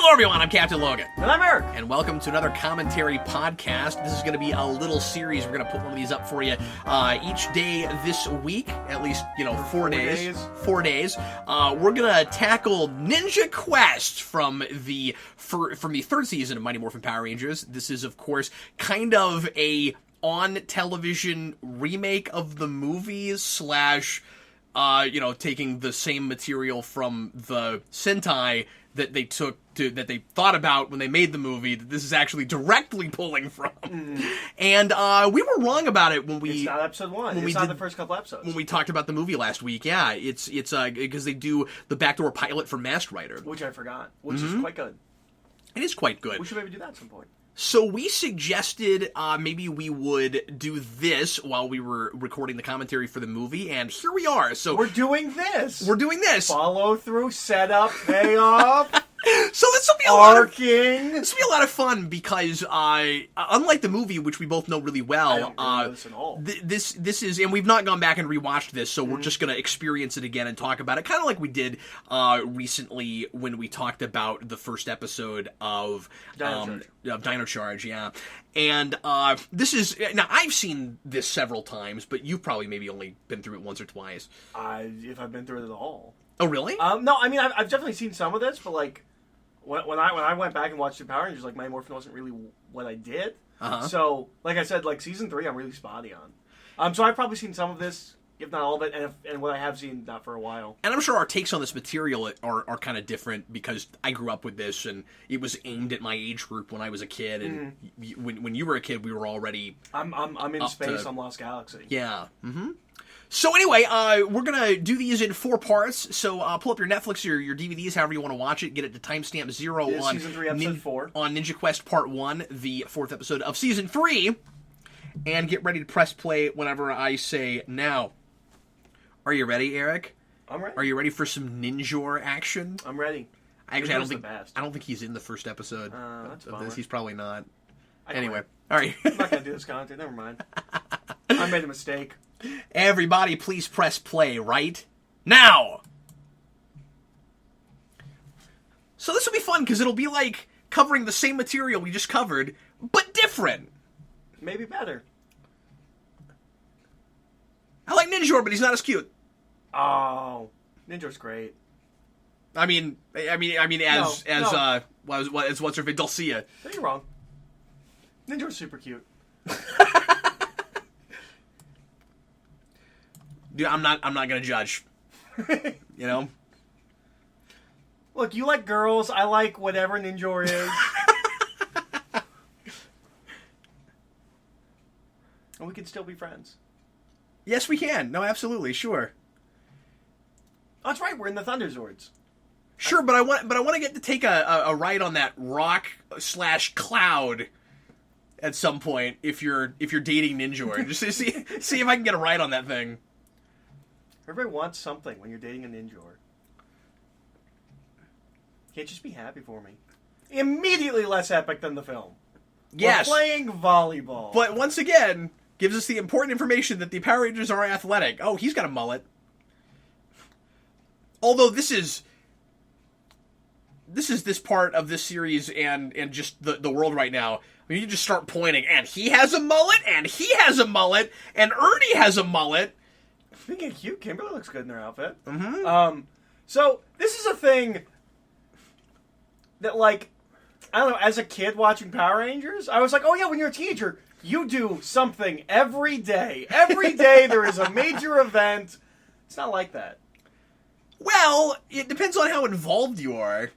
Hello everyone, I'm Captain Logan. And I'm Eric. And welcome to another commentary podcast. This is going to be a little series. We're going to put one of these up for you each day this week, at least, 4 days. 4 days. We're going to tackle Ninja Quest from the third season of Mighty Morphin Power Rangers. This is, of course, kind of a on-television remake of the movies slash, taking the same material from the Sentai that they thought about when they made the movie, that this is actually directly pulling from. And we were wrong about it when we... It's not episode one. It's not the first couple episodes. When we talked about the movie last week, yeah. It's because they do the backdoor pilot for Masked Rider. Which I forgot. Which is quite good. It is quite good. We should maybe do that at some point. So we suggested maybe we would do this while we were recording the commentary for the movie, and here we are. So we're doing this. Follow through, setup, payoff. So this will be a lot of fun because unlike the movie, which we both know really well, I don't know this at all. This is, and we've not gone back and rewatched this, so we're just going to experience it again and talk about it, kind of like we did recently when we talked about the first episode of Dino Charge, yeah. And this is, now I've seen this several times, but you've probably maybe only been through it once or twice. If I've been through it at all. Oh, really? No, I mean, I've definitely seen some of this, but like, when I went back and watched the Power Rangers, like, Mighty Morphin wasn't really what I did. So, like I said, like, season 3, I'm really spotty on. So I've probably seen some of this, if not all of it, and what I have seen, not for a while. And I'm sure our takes on this material are kind of different because I grew up with this, and it was aimed at my age group when I was a kid, and when you were a kid, we were already... I'm in space, I'm Lost Galaxy. Yeah, So anyway, we're going to do these in 4 parts, so pull up your Netflix or your DVDs, however you want to watch it, get it to timestamp 0 on Season 3, Episode 4. On Ninja Quest Part 1, the 4th episode of Season 3, and get ready to press play whenever I say now. Are you ready, Eric? I'm ready. Are you ready for some ninja action? I'm ready. Actually, I don't think he's in the first episode of this. He's probably not. Anyway, all right. I'm not going to do this content. Never mind. I made a mistake. Everybody, please press play right now. So this will be fun because it'll be like covering the same material we just covered, but different. Maybe better. I like Ninja, but he's not as cute. Oh, Ninja's great. I mean, as what's her face, Dulcia. No, you're wrong. Ninja's super cute. Dude, I'm not gonna judge. Look, you like girls. I like whatever Ninja is. And we can still be friends. Yes, we can. No, absolutely, sure. Oh, that's right. We're in the Thunderzords. Sure, but I want to get to take a ride on that rock / cloud at some point if you're dating Ninja. Just to see if I can get a ride on that thing. Everybody wants something when you're dating a Ninja. Can't just be happy for me. Immediately less epic than the film. Yes. We're playing volleyball. But once again, gives us the important information that the Power Rangers are athletic. Oh, he's got a mullet. Although this is this part of this series and just the world right now. I mean, you just start pointing, and he has a mullet, and he has a mullet, and Ernie has a mullet. Speaking of cute, Kimberly looks good in her outfit. So this is a thing that, like, I don't know, as a kid watching Power Rangers, I was like, oh yeah, when you're a teenager, you do something every day. Every day there is a major event. It's not like that. Well, it depends on how involved you are.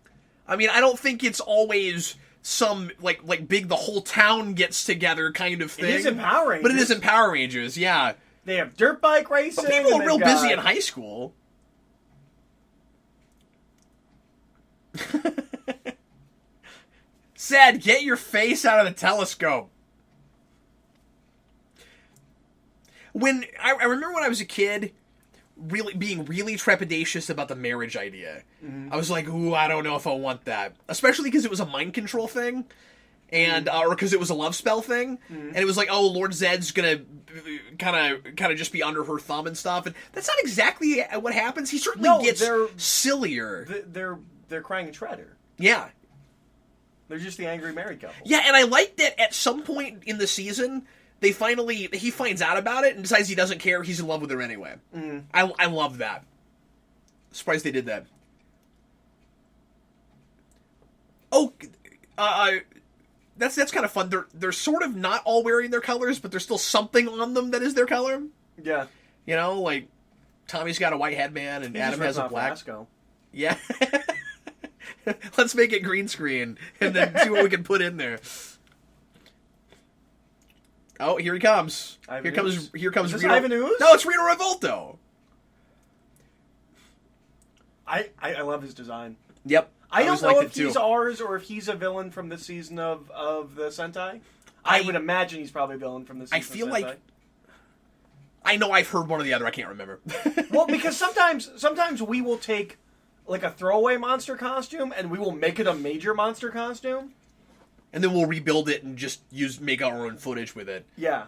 I mean, I don't think it's always some, like big, the whole town gets together kind of thing. It is in Power Rangers. But it is in Power Rangers, yeah. They have dirt bike racing. But people are real busy in high school. Sad, get your face out of the telescope. I remember when I was a kid, being really trepidatious about the marriage idea. I was like, ooh, I don't know if I want that. Especially because it was a mind control thing. And or because it was a love spell thing, and it was like, oh, Lord Zed's gonna kind of just be under her thumb and stuff, and that's not exactly what happens. He certainly gets sillier. They're crying in Shredder. Yeah, They're just the angry married couple. Yeah, and I like that at some point in the season, he finds out about it and decides he doesn't care. He's in love with her anyway. Mm. I love that. Surprised they did that. Oh, that's kind of fun. They're sort of not all wearing their colors, but there's still something on them that is their color. Yeah. You know, like Tommy's got a white headband and Adam has a black. Vasco. Yeah. Let's make it green screen and then see what we can put in there. Oh, here he comes. Here comes Is this Reno. Ivan Ooze? No, it's Reno Revolto. I love his design. Yep. I don't know if he's ours or if he's a villain from this season of the Sentai. I would imagine he's probably a villain from this season I feel of Sentai. like I know I've heard one or the other. I can't remember. Well, because sometimes we will take like a throwaway monster costume and we will make it a major monster costume. And then we'll rebuild it and just make our own footage with it. Yeah.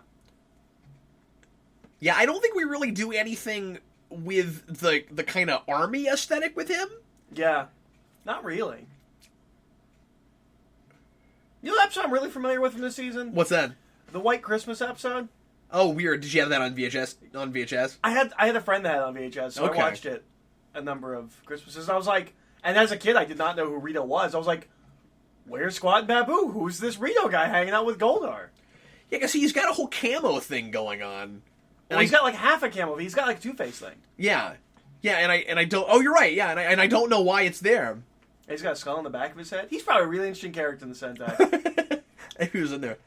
Yeah, I don't think we really do anything with the kind of army aesthetic with him. Yeah. Not really. You know the episode I'm really familiar with from this season? What's that? The White Christmas episode. Oh, weird. Did you have that on VHS? I had a friend that had it on VHS, so Okay. I watched it a number of Christmases. I was like, and as a kid, I did not know who Rito was. I was like, where's Squat and Babu? Who's this Rito guy hanging out with Goldar? Yeah, because he's got a whole camo thing going on. Well, he's got like half a camo. He's got like a Two-Face thing. Yeah. Yeah, and I don't... Oh, you're right. Yeah, and I don't know why it's there. And he's got a skull on the back of his head. He's probably a really interesting character in the Sentai. He was in there.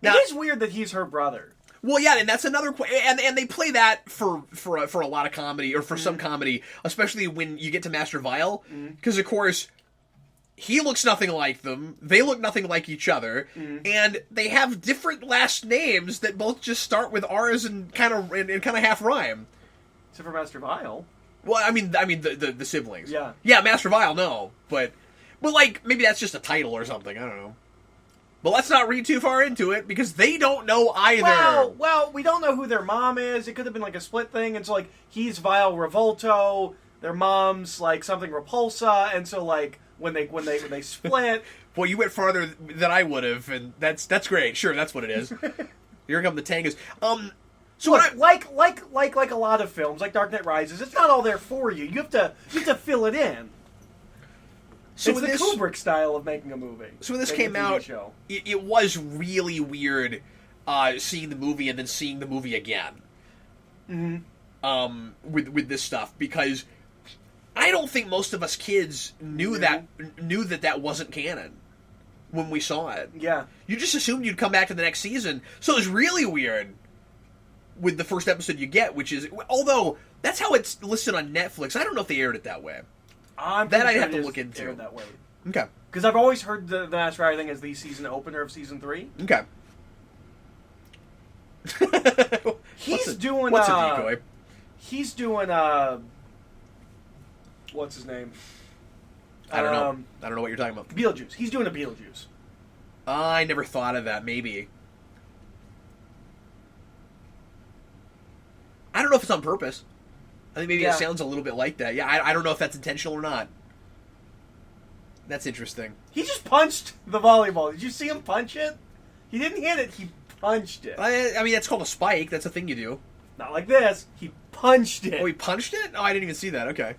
Now, it is weird that he's her brother. Well, yeah, and that's another... And they play that for a lot of comedy, or for some comedy, especially when you get to Master Vile. Because, of course... He looks nothing like them. They look nothing like each other, and they have different last names that both just start with R's and kind of half rhyme. Except for Master Vile. Well, I mean the siblings. Yeah. Yeah, Master Vile, no, but like maybe that's just a title or something. I don't know. But let's not read too far into it because they don't know either. Well, we don't know who their mom is. It could have been like a split thing, and so like he's Vile Revolto, their mom's like something Repulsa, and so like. When they split. Boy, you went farther than I would have, and that's great. Sure, that's what it is. Here come the Tangas. So look, like a lot of films, like Dark Knight Rises, it's not all there for you. You have to fill it in. So it's the Kubrick style of making a movie. So when this came out, it was really weird seeing the movie and then seeing the movie again. With this stuff because. I don't think most of us kids knew that wasn't canon when we saw it. Yeah. You just assumed you'd come back to the next season. So it was really weird with the first episode you get, which is... Although, that's how it's listed on Netflix. I don't know if they aired it that way. That I'd have to look into. Aired that way. Okay. Because I've always heard the Master Rider thing as the season opener of Season 3. Okay. He's doing... What's a decoy? He's doing... What's his name? I don't know. I don't know what you're talking about. Beetlejuice. He's doing a Beetlejuice. I never thought of that. Maybe. I don't know if it's on purpose. I think maybe it sounds a little bit like that. Yeah, I don't know if that's intentional or not. That's interesting. He just punched the volleyball. Did you see him punch it? He didn't hit it. He punched it. I mean, that's called a spike. That's a thing you do. Not like this. He punched it. Oh, he punched it? Oh, I didn't even see that. Okay.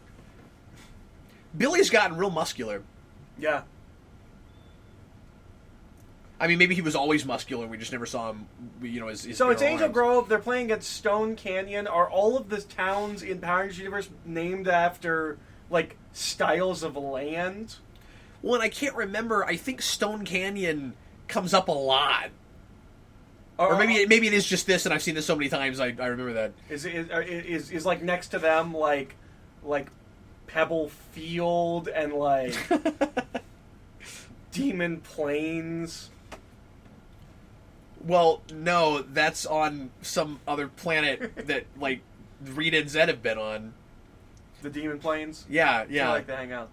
Billy's gotten real muscular. Yeah. I mean, maybe he was always muscular. We just never saw him, So it's Angel Grove. They're playing against Stone Canyon. Are all of the towns in Power Rangers universe named after, like, styles of land? Well, and I can't remember. I think Stone Canyon comes up a lot. Or maybe it is just this, and I've seen this so many times, I remember that. Is like, next to them, like Pebble Field and, like, Demon Plains? Well, no, that's on some other planet that, like, Rita and Zed have been on. The Demon Plains? Yeah. I like to hang out.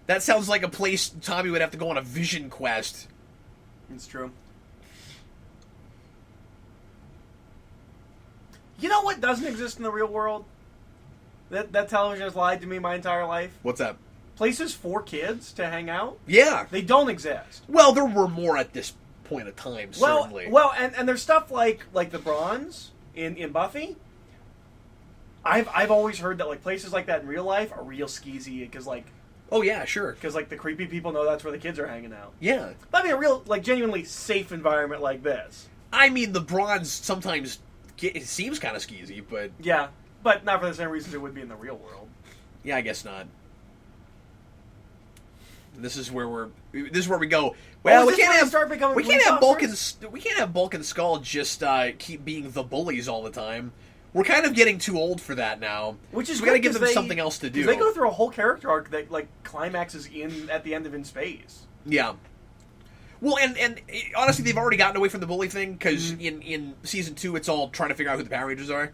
That sounds like a place Tommy would have to go on a vision quest. It's true. You know what doesn't exist in the real world? That television has lied to me my entire life? What's that? places for kids to hang out. Yeah. They don't exist. Well, there were more at this point of time, certainly. Well, and there's stuff like the Bronze in Buffy. I've always heard that like places like that in real life are real skeezy because like. Oh yeah, sure. Because like the creepy people know that's where the kids are hanging out. Yeah. But I mean, a real like genuinely safe environment like this. I mean, the Bronze sometimes it seems kind of skeezy, but yeah, but not for the same reasons it would be in the real world. Yeah, I guess not. This is where we go. Well, we can't have Bulk and Skull just keep being the bullies all the time. We're kind of getting too old for that now. Which is we got to give them something else to do. They go through a whole character arc that like climaxes at the end of In Space. Yeah. Well, and honestly, they've already gotten away from the bully thing because in season 2, it's all trying to figure out who the Power Rangers are,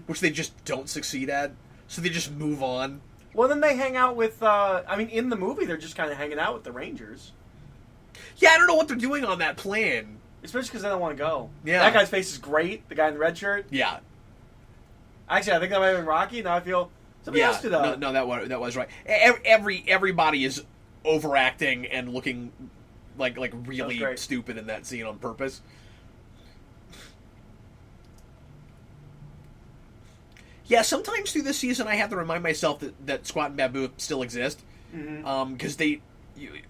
which they just don't succeed at. So they just move on. Well, then they hang out with. I mean, in the movie, they're just kind of hanging out with the Rangers. Yeah, I don't know what they're doing on that plane. Especially because they don't want to go. Yeah, that guy's face is great. The guy in the red shirt. Yeah. Actually, I think that might have been Rocky. Now I feel somebody else did that. No, that was right. Everybody is overacting and looking like really stupid in that scene on purpose. Yeah, sometimes through this season I have to remind myself that Squat and Babu still exist, because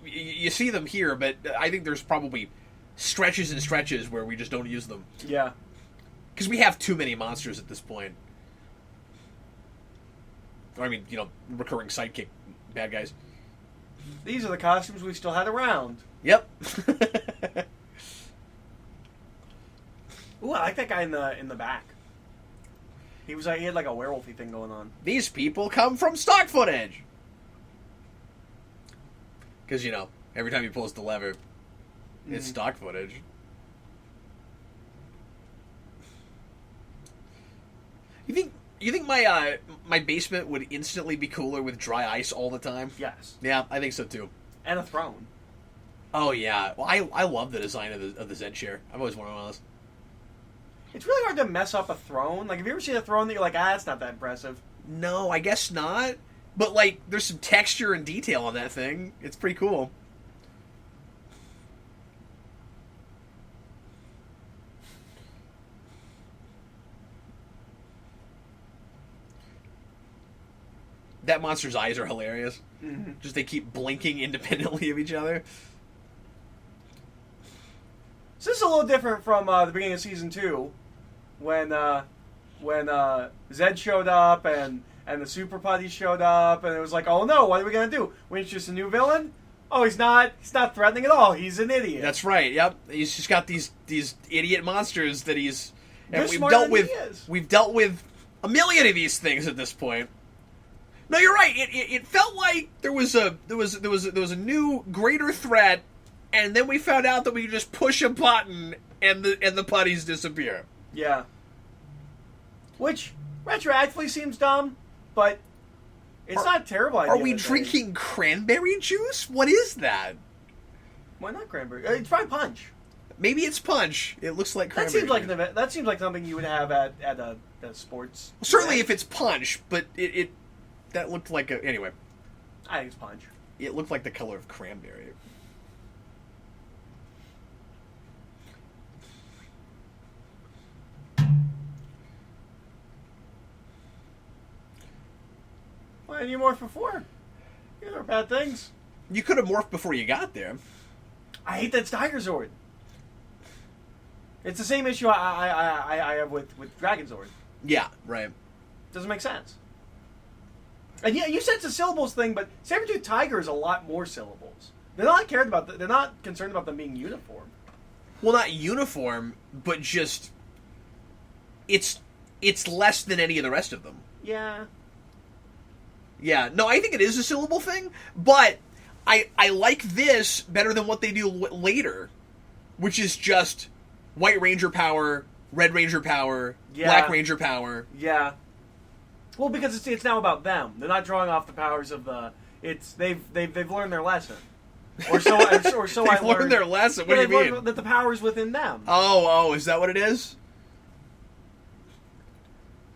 you see them here, but I think there's probably stretches and stretches where we just don't use them. Yeah, because we have too many monsters at this point. I mean, recurring sidekick bad guys. These are the costumes we still had around. Yep. Ooh, I like that guy in the back. He had like a werewolfy thing going on. These people come from stock footage. Because every time he pulls the lever, it's stock footage. You think my basement would instantly be cooler with dry ice all the time? Yes. Yeah, I think so too. And a throne. Oh yeah. Well, I love the design of the Zed chair. I've always wanted one of those. It's really hard to mess up a throne. Like, have you ever seen a throne that you're like, it's not that impressive? No, I guess not. But like, there's some texture and detail on that thing. It's pretty cool. That monster's eyes are hilarious. Just they keep blinking independently of each other. So this is a little different from the beginning of season 2, when Zed showed up and the Super Putties showed up, and it was like, oh no, what are we gonna do? We introduce a new villain? Oh, he's not threatening at all. He's an idiot. That's right. Yep, he's just got these idiot monsters that he's. And we've dealt with a million of these things at this point. No, you're right. It felt like there was a new greater threat, and then we found out that we could just push a button and the putties disappear. Yeah. Which retroactively seems dumb, but it's not terrible. Are we drinking cranberry juice? What is that? Why not cranberry? It's probably punch. Maybe it's punch. It looks like cranberry. That seems like something you would have at a sports. Well, certainly, if it's punch, but it that looked like a anyway. I think it's punch. It looked like the color of cranberry. Why didn't you morph before? These are bad things. You could have morphed before you got there. I hate that Tiger Zord. It's the same issue I have with Dragon Zord. Yeah, right. Doesn't make sense. And yeah, you said it's a syllables thing, but Saber-Tooth Tiger is a lot more syllables. They're not they're not concerned about them being uniform. Well, not uniform, but just it's less than any of the rest of them. Yeah. Yeah. No, I think it is a syllable thing, but I like this better than what they do later, which is just White Ranger power, Red Ranger power, Black Ranger power. Yeah. Well, because it's now about them. They're not drawing off the powers of the. They've learned their lesson, or so they've learned their lesson. What do you mean? That the power's within them. Oh, is that what it is?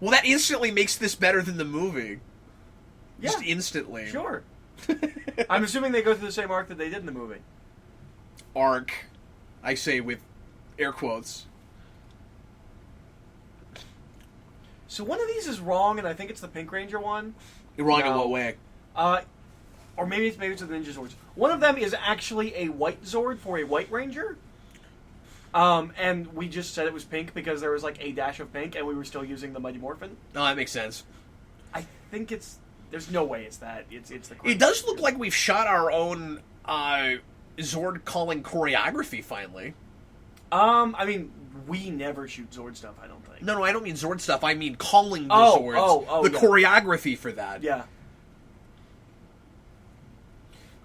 Well, that instantly makes this better than the movie. Yeah. Just instantly. Sure. I'm assuming they go through the same arc that they did in the movie. Arc, I say with air quotes. So one of these is wrong, and I think it's the Pink Ranger one. You're wrong in what way? Or maybe it's the Ninja Zords. One of them is actually a white Zord for a White Ranger. And we just said it was pink because there was like a dash of pink, and we were still using the Mighty Morphin. Oh, that makes sense. I think it's... There's no way it's that. It's the... It does look like we've shot our own Zord calling choreography, finally. I mean, we never shoot Zord stuff, I don't think. No, I don't mean Zord stuff. I mean calling the Zords. The choreography for that. Yeah.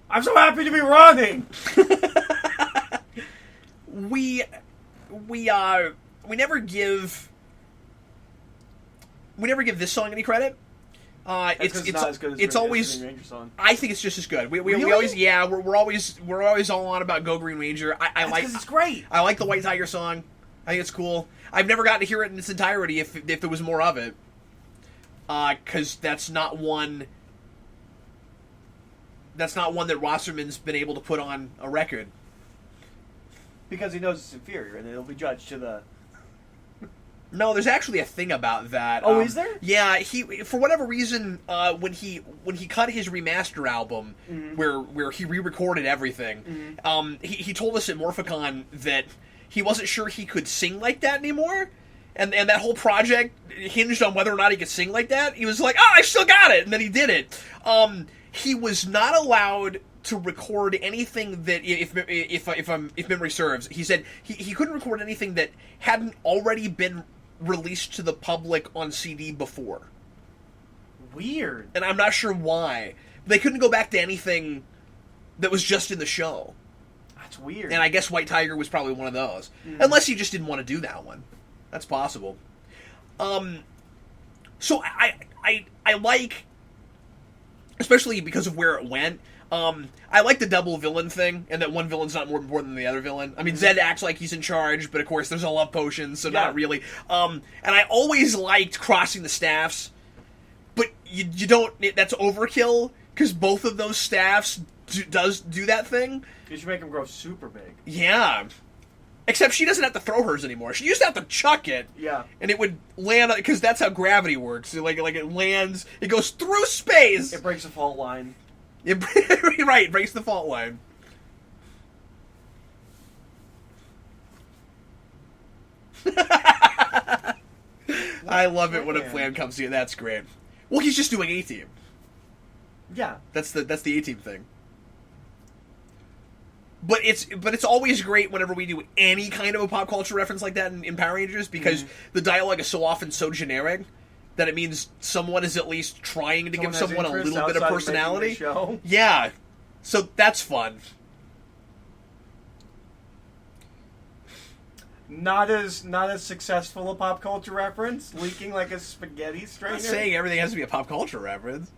I'm so happy to be running! We never give this song any credit. It's not as good as it's the always Green Ranger song. I think it's just as good. We Really? always we're always all on about Go Green Ranger. I like because it's great. I like the White Tiger song. I think it's cool. I've never gotten to hear it in its entirety if there was more of it. Because that's not one that Wasserman's been able to put on a record. Because he knows it's inferior, and it'll be judged to the... No, there's actually a thing about that. Oh, is there? Yeah, he for whatever reason, when he cut his remaster album, where he re-recorded everything, he told us at Morphicon that he wasn't sure he could sing like that anymore, and that whole project hinged on whether or not he could sing like that. He was like, "Oh, I still got it," and then he did it. He was not allowed to record anything that, if memory serves, he said he couldn't record anything that hadn't already been released to the public on CD before. Weird. And I'm not sure why. They couldn't go back to anything that was just in the show. That's weird. And I guess White Tiger was probably one of those. Unless he just didn't want to do that one. That's possible. So I like, especially because of where it went, I like the double villain thing, and that one villain's not more important than the other villain. I mean, Zed acts like he's in charge, but of course there's a love potion, so not really. And I always liked crossing the staffs, but you don't... That's overkill, because both of those staffs do that thing. You should make them grow super big. Yeah. Except she doesn't have to throw hers anymore. She used to have to chuck it. Yeah. And it would land... Because that's how gravity works. Like it lands... It goes through space! It breaks a fault line. Right, breaks the fault line. I love it when a plan comes to you. That's great. Well, he's just doing A-Team. Yeah. That's the A-Team thing. But it's always great whenever we do any kind of a pop culture reference like that in Power Rangers, because the dialogue is so often so generic that it means someone is at least trying to give someone a little bit of personality. Yeah. So that's fun. Not as successful a pop culture reference, leaking like a spaghetti strainer. I'm not saying everything has to be a pop culture reference.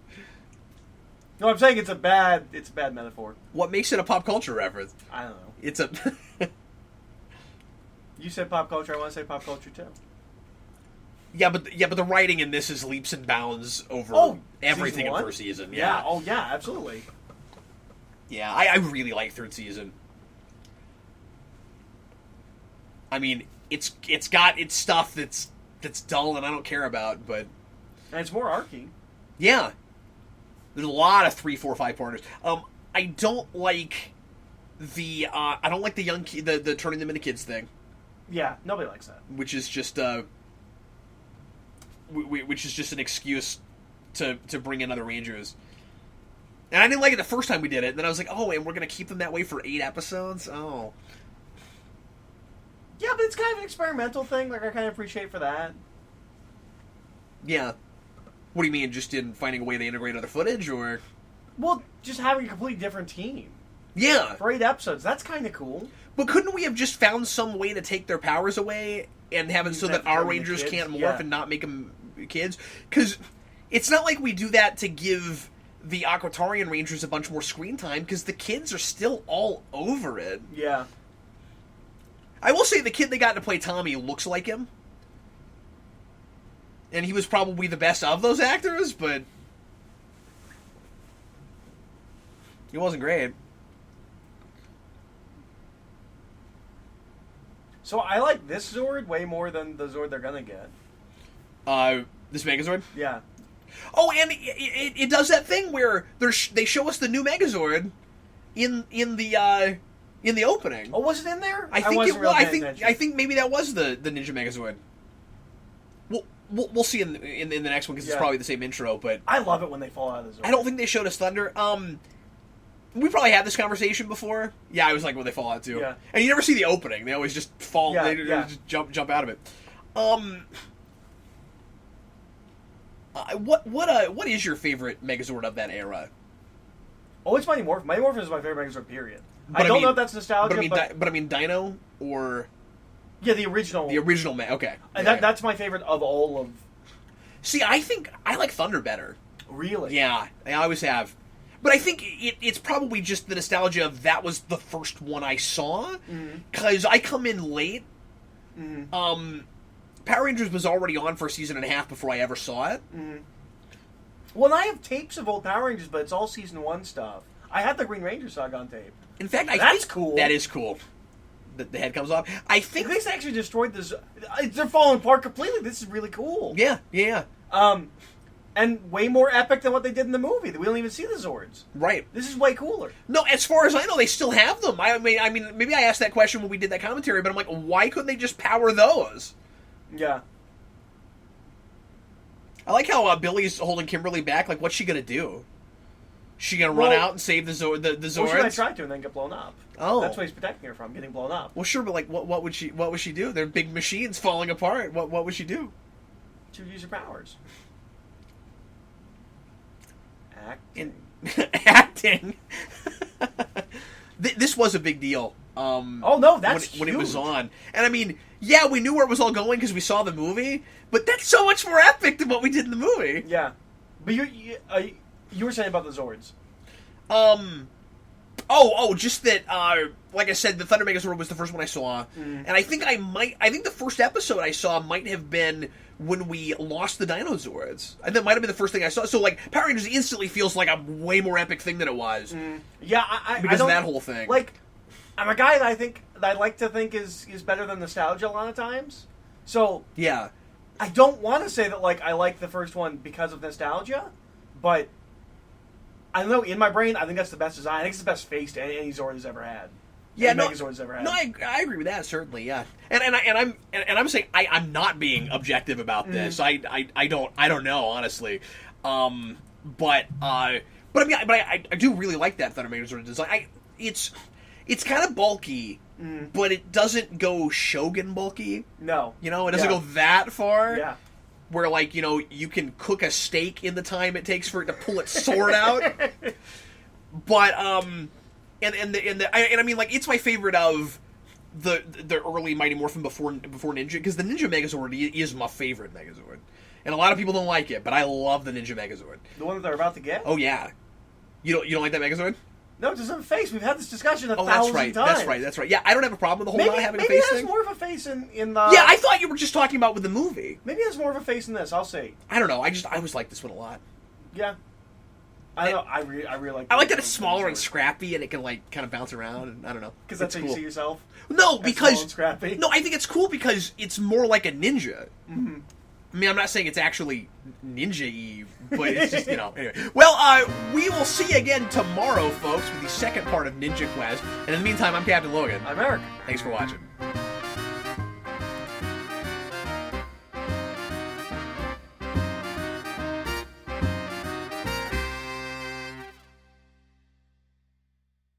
No, I'm saying it's a bad metaphor. What makes it a pop culture reference? I don't know. It's a... You said pop culture, I want to say pop culture too. Yeah, but the writing in this is leaps and bounds over everything in first season. Yeah. Oh, yeah, absolutely. Yeah, I really like third season. I mean, it's got its stuff that's dull and I don't care about, but... And it's more arcing. Yeah. There's a lot of 3, 4, 5 partners. I don't like the young kid, the turning them into kids thing. Yeah, nobody likes that. Which is just which is just an excuse to bring in other Rangers. And I didn't like it the first time we did it. And then I was like, oh, and we're going to keep them that way for 8 episodes? Oh. Yeah, but it's kind of an experimental thing. Like, I kind of appreciate for that. Yeah. What do you mean, just in finding a way to integrate other footage, or...? Well, just having a completely different team. Yeah. For 8 episodes, that's kind of cool. But couldn't we have just found some way to take their powers away and have it so that our Rangers can't morph and not make them kids? Because it's not like we do that to give the Aquatarian Rangers a bunch more screen time, because the kids are still all over it. Yeah. I will say the kid they got to play Tommy looks like him. And he was probably the best of those actors, but... He wasn't great. So I like this Zord way more than the Zord they're gonna get. This Megazord? Yeah. Oh, and it does that thing where they show us the new Megazord in the opening. Oh, was it in there? I think it was. I think maybe that was the Ninja Megazord. We'll see in the next one because it's probably the same intro. But I love it when they fall out of the Zord. I don't think they showed us Thunder. We probably had this conversation before. Yeah, I was like when they fall out too. Yeah. And you never see the opening. They always just fall. Yeah, They just jump out of it. What is your favorite Megazord of that era? Oh, it's Mighty Morphin. Mighty Morphin is my favorite Megazord, period. But I don't know if that's nostalgia, but I mean Dino or... Yeah, the original. The original, okay. And that's my favorite of all of... See, I think I like Thunder better. Really? Yeah, I always have. But I think it's probably just the nostalgia of that was the first one I saw. Because I come in late. Power Rangers was already on for a season and a half before I ever saw it. Well, and I have tapes of old Power Rangers, but it's all season 1 stuff. I had the Green Ranger saga on tape. In fact, that's cool. That is cool. The head comes off. I think they actually destroyed this. They're falling apart completely. This is really cool. Yeah. And way more epic than what they did in the movie. We don't even see the Zords. Right. This is way cooler. No, as far as I know, they still have them. I mean, maybe I asked that question when we did that commentary, but I'm like, why couldn't they just power those? Yeah. I like how Billy's holding Kimberly back. Like, what's she gonna do? She gonna run out and save the Zords? Well, she might try to and then get blown up. Oh, that's what he's protecting her from, getting blown up. Well, sure, but like, what would she do? They're big machines falling apart. What would she do? She would use her powers. Acting. This was a big deal. Oh no, that's when it was on, and I mean, yeah, we knew where it was all going because we saw the movie, but that's so much more epic than what we did in the movie. Yeah, but you were saying about the Zords. Just that. Like I said, the Thunder Megazord was the first one I saw, and I think the first episode I saw might have been when we lost the Dinozords. I think that might have been the first thing I saw. So, like, Power Rangers instantly feels like a way more epic thing than it was. Yeah, because of that whole thing. Like, I'm a guy that I like to think is better than nostalgia a lot of times. So yeah, I don't want to say that like I like the first one because of nostalgia, but I don't know, in my brain, I think that's the best design. I think it's the best face any Zord has ever had. Yeah, Megazord has ever had. No, I agree with that, certainly. Yeah, and I'm saying I'm not being objective about this. I don't know, honestly. But I do really like that Thunder Megazord design. It's kind of bulky, but it doesn't go Shogun bulky. No, it doesn't go that far. Yeah. Where, like, you can cook a steak in the time it takes for it to pull its sword out. But, I mean, like, it's my favorite of the early Mighty Morphin before Ninja, because the Ninja Megazord is my favorite Megazord. And a lot of people don't like it, but I love the Ninja Megazord. The one that they're about to get? Oh, yeah. You don't like that Megazord? No, it doesn't have a face. We've had this discussion a thousand times. That's right. Yeah, I don't have a problem with the whole not having a face thing. Maybe it has more of a face in the... Yeah, I thought you were just talking about with the movie. Maybe it has more of a face in this. I'll see. I don't know. I always like this one a lot. Yeah. I don't know. I really like... I like that it's smaller and scrappy, and it can, like, kind of bounce around, and I don't know. Because that's how you see yourself? No, because... Small and scrappy? No, I think it's cool because it's more like a ninja. Mm-hmm. I mean, I'm not saying it's actually ninja-y, but it's just, anyway. Well, we will see you again tomorrow, folks, with the second part of Ninja Quest. And in the meantime, I'm Captain Logan. I'm Eric. Thanks for watching.